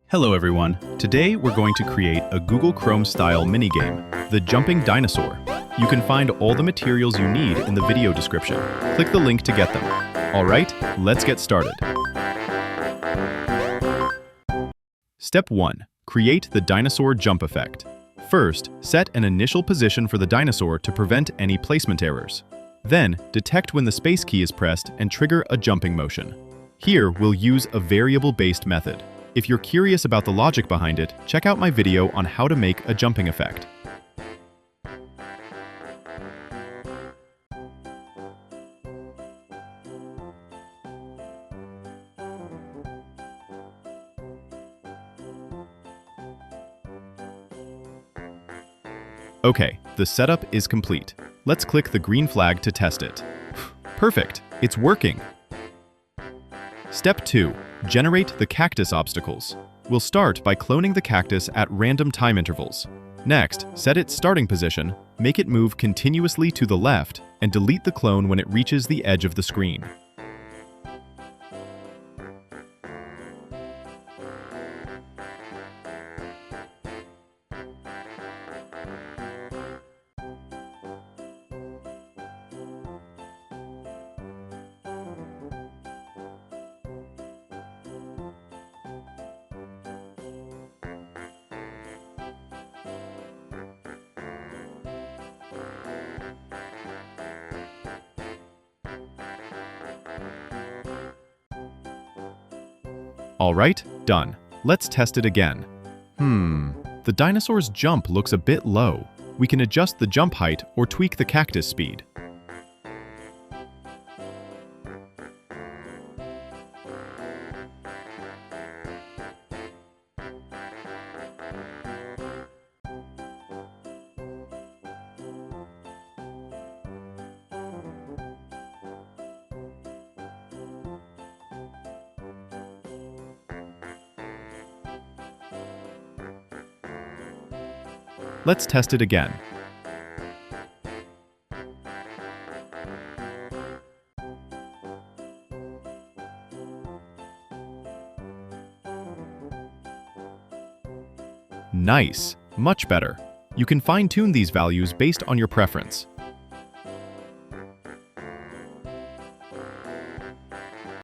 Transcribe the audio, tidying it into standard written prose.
Hello everyone. Today we're going to create a Google Chrome-style minigame, the Jumping Dinosaur. You can find all the materials you need in the video description. Click the link to get them. Alright, let's get started. Step 1. Create the dinosaur jump effect. First, set an initial position for the dinosaur to prevent any placement errors. Then, detect when the space key is pressed and trigger a jumping motion. Here, we'll use a variable-based method. If you're curious about the logic behind it, check out my video on how to make a jumping effect. Okay, the setup is complete. Let's click the green flag to test it. Perfect, it's working. Step 2. Generate the cactus obstacles. We'll start by cloning the cactus at random time intervals. Next, set its starting position, make it move continuously to the left, and delete the clone when it reaches the edge of the screen. Alright, done. Let's test it again. The dinosaur's jump looks a bit low. We can adjust the jump height or tweak the cactus speed. Let's test it again. Nice, much better. You can fine-tune these values based on your preference.